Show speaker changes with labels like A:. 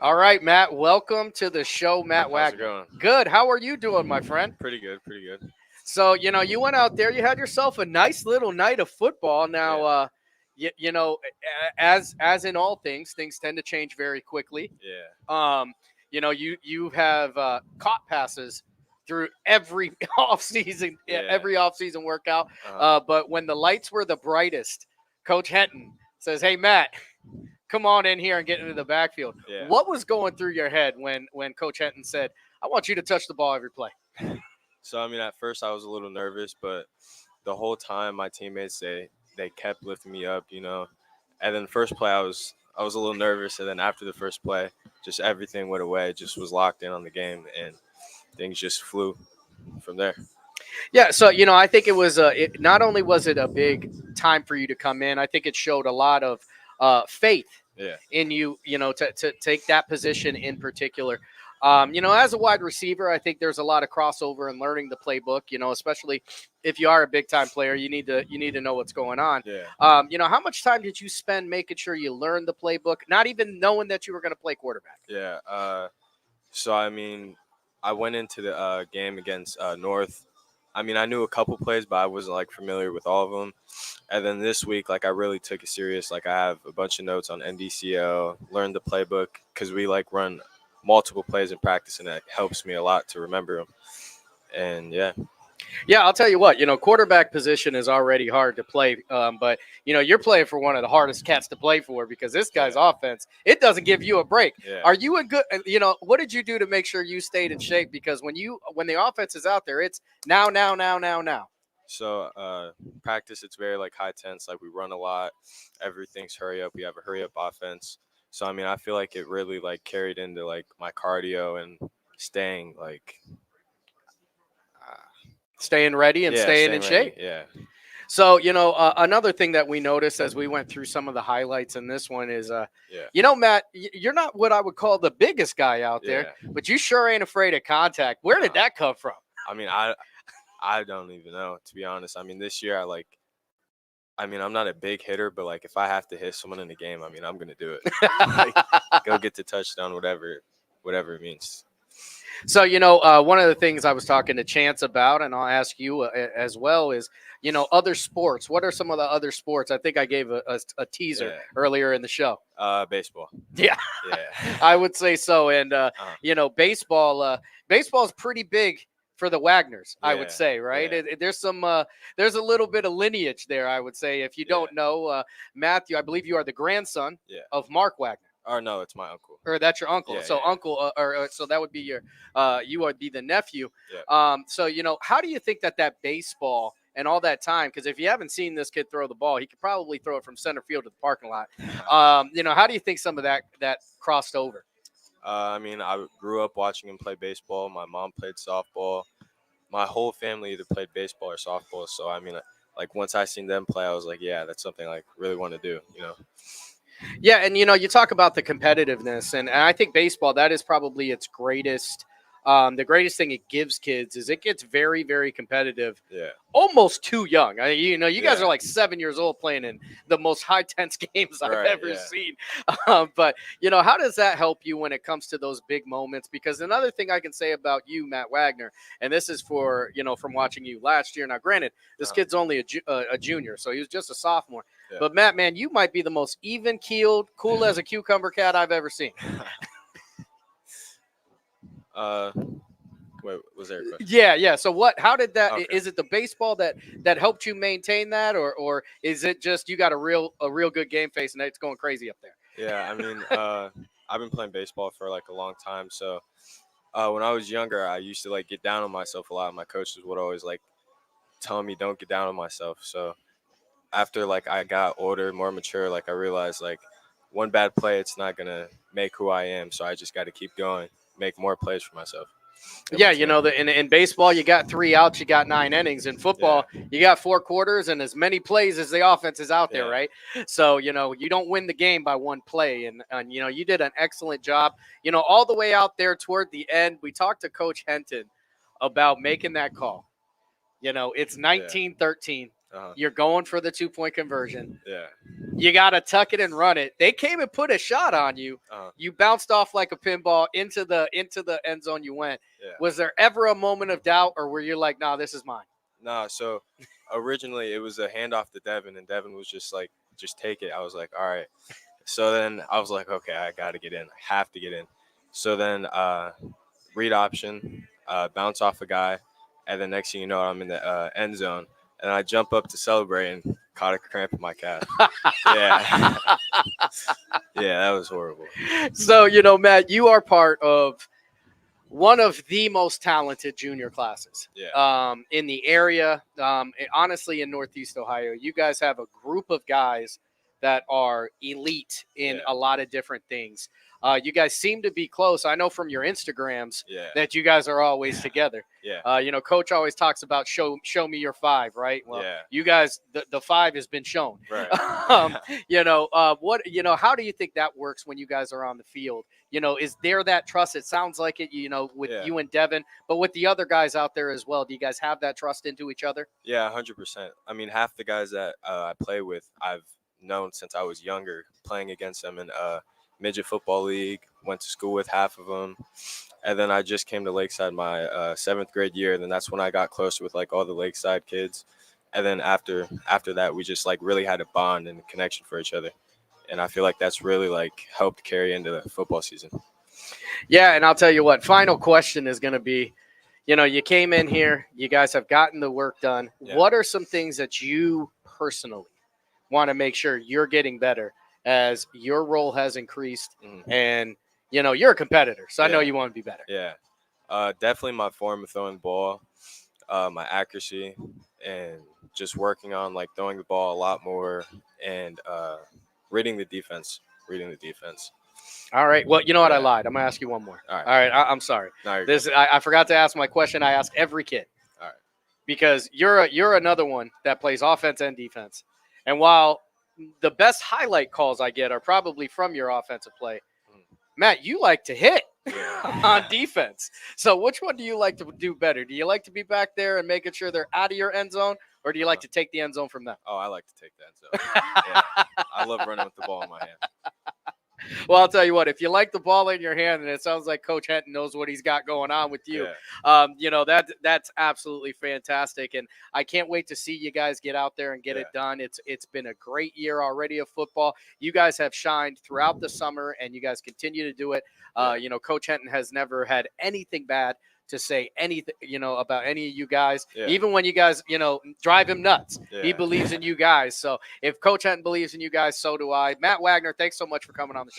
A: All right, Matt, welcome to the show, Matt
B: How's it
A: Wagner.
B: going?
A: Good. How are you doing, my friend?
B: Pretty good, pretty good.
A: So, you went out there, you had yourself a nice little night of football. Now,
B: Yeah,
A: as in all things tend to change very quickly.
B: yeah,
A: Um, you have caught passes through every
B: yeah.
A: every off-season workout.
B: Uh-huh.
A: But when the lights were the brightest, Coach Henton says, "Hey, Matt, come on in here and get into the backfield."
B: Yeah.
A: What was going through your head when Coach Henton said, "I want you to touch the ball every play"?
B: So I mean, at first I was a little nervous, but the whole time my teammates they kept lifting me up, And then the first play I was a little nervous, and then after the first play, just everything went away. Just was locked in on the game, and things just flew from there.
A: Yeah, so I think it was not only was it a big time for you to come in, I think it showed a lot of faith
B: Yeah,
A: in you, to take that position in particular. As a wide receiver, I think there's a lot of crossover in learning the playbook. Especially if you are a big time player, you need to know what's going on.
B: yeah,
A: How much time did you spend making sure you learned the playbook, not even knowing that you were going to play quarterback?
B: yeah. So I mean, I went into the game against North. I mean, I knew a couple plays, but I wasn't like familiar with all of them. And then this week, like I really took it serious. Like I have a bunch of notes on NDCO, learned the playbook because we like run multiple plays in practice, and that helps me a lot to remember them. And yeah,
A: Yeah, I'll tell you what, quarterback position is already hard to play, but you're playing for one of the hardest cats to play for because this guy's
B: yeah,
A: offense, it doesn't give you a break.
B: yeah.
A: Are you a good, what did you do to make sure you stayed in shape? Because when the offense is out there, it's now, now, now, now, now.
B: So practice, it's very like high tense. Like we run a lot. Everything's hurry up. We have a hurry up offense. So I mean, I feel like it really like carried into like my cardio and staying like
A: Staying ready and
B: yeah,
A: staying in
B: staying ready.
A: shape.
B: Yeah,
A: So, another thing that we noticed as we went through some of the highlights in this one is,
B: yeah,
A: Matt, you're not what I would call the biggest guy out there,
B: yeah.
A: but you sure ain't afraid of contact. Where did
B: Uh,
A: that come from?
B: I mean, I don't even know, to be honest. I mean, this year I mean, I'm not a big hitter, but like if I have to hit someone in the game, I mean, I'm gonna do it. Like go get the touchdown, whatever it means.
A: So, one of the things I was talking to Chance about, and I'll ask you as well, is, other sports. What are some of the other sports? I think I gave a teaser
B: Yeah.
A: earlier in the show.
B: Baseball.
A: Yeah,
B: Yeah.
A: I would say so. And, baseball is pretty big for the Wagners, I would
B: Yeah.
A: say, right?
B: Yeah.
A: There's a little bit of lineage there, I would say. If you
B: Yeah.
A: don't know, Matthew, I believe you are the grandson
B: Yeah.
A: of Mark Wagner.
B: Or no, it's my uncle.
A: Or that's your uncle.
B: Yeah,
A: So
B: yeah.
A: uncle, so that would be you would be the nephew.
B: Yeah.
A: So how do you think that baseball and all that time? Because if you haven't seen this kid throw the ball, he could probably throw it from center field to the parking lot. How do you think some of that crossed over?
B: I mean, I grew up watching him play baseball. My mom played softball. My whole family either played baseball or softball. So I mean, like once I seen them play, I was like, yeah, that's something I like really want to do.
A: Yeah, and you talk about the competitiveness, and I think baseball, that is probably its greatest. The greatest thing it gives kids is it gets very, very competitive,
B: Yeah.
A: almost too young. You guys
B: Yeah.
A: are like 7 years old playing in the most high tense games I've
B: Right,
A: ever
B: yeah.
A: seen. But how does that help you when it comes to those big moments? Because another thing I can say about you, Matt Wagner, and this is for from watching you last year. Now, granted, this kid's only a junior, so he was just a sophomore.
B: Yeah.
A: But Matt, man, you might be the most even keeled, cool as a cucumber cat I've ever seen.
B: uh, wait, was there a question?
A: Yeah. So what? How did that?
B: Okay.
A: Is it the baseball that helped you maintain that, or is it just you got a real good game face and it's going crazy up there?
B: Yeah, I mean, I've been playing baseball for like a long time. So when I was younger, I used to like get down on myself a lot. My coaches would always like tell me don't get down on myself. So after like I got older, more mature, like I realized like one bad play, it's not gonna make who I am. So I just got to keep going, make more plays for myself. and my
A: Yeah,
B: team.
A: in baseball you got 3 outs, you got 9 innings. In football, you got 4 quarters and as many plays as the offense is out there,
B: Yeah.
A: right? So you don't win the game by one play, and you did an excellent job. All the way out there toward the end, we talked to Coach Henton about making that call. It's 19-13. You're going for the 2-point conversion.
B: Yeah.
A: You got to tuck it and run it. They came and put a shot on you. You bounced off like a pinball into the end zone you went.
B: Yeah.
A: Was there ever a moment of doubt, or were you like, nah, this is mine?
B: Nah, so originally it was a handoff to Devin, and Devin was just like, just take it. I was like, all right. So then I was like, okay, I got to get in. I have to get in. So then read option, bounce off a guy, and then next thing you know, I'm in the end zone. And I jump up to celebrate and caught a cramp in my calf. Yeah. Yeah, that was horrible.
A: So, Matt, you are part of one of the most talented junior classes in the area. Honestly, in Northeast Ohio, you guys have a group of guys that are elite in a lot of different things. You guys seem to be close. I know from your Instagrams that you guys are always together.
B: Yeah.
A: Coach always talks about show me your 5, right? Well, you guys, the 5 has been shown.
B: Right.
A: How do you think that works when you guys are on the field? Is there that trust? It sounds like it, with you and Devin, but with the other guys out there as well. Do you guys have that trust into each other?
B: Yeah, 100%. I mean, half the guys that I play with, I've known since I was younger, playing against them in midget football league, went to school with half of them. And then I just came to Lakeside my 7th grade year. And then that's when I got closer with like all the Lakeside kids. And then after that, we just like really had a bond and a connection for each other. And I feel like that's really like helped carry into the football season.
A: Yeah. And I'll tell you what, final question is going to be, you came in here, you guys have gotten the work done. Yeah. What are some things that you personally want to make sure you're getting better as your role has increased and you're a competitor, so I know you want to be better.
B: Definitely my form of throwing the ball, my accuracy, and just working on like throwing the ball a lot more and reading the defense.
A: All right, well, you know what? I lied. I'm gonna ask you one more. All right. I'm sorry.
B: No,
A: I forgot to ask my question I ask every kid.
B: All right.
A: Because you're another one that plays offense and defense. And while the best highlight calls I get are probably from your offensive play, Matt, you like to hit on defense. So which one do you like to do better? Do you like to be back there and making sure they're out of your end zone, or do you like to take the end zone from them?
B: Oh, I like to take the end zone. I love running with the ball in my hand.
A: Well, I'll tell you what, if you like the ball in your hand, and it sounds like Coach Henton knows what he's got going on with you, that's absolutely fantastic. And I can't wait to see you guys get out there and get it done. It's been a great year already of football. You guys have shined throughout the summer, and you guys continue to do it. Coach Henton has never had anything bad to say anything, about any of you guys, even when you guys, drive him nuts. He believes in you guys. So if Coach Henton believes in you guys, so do I. Matt Wagner, thanks so much for coming on the show.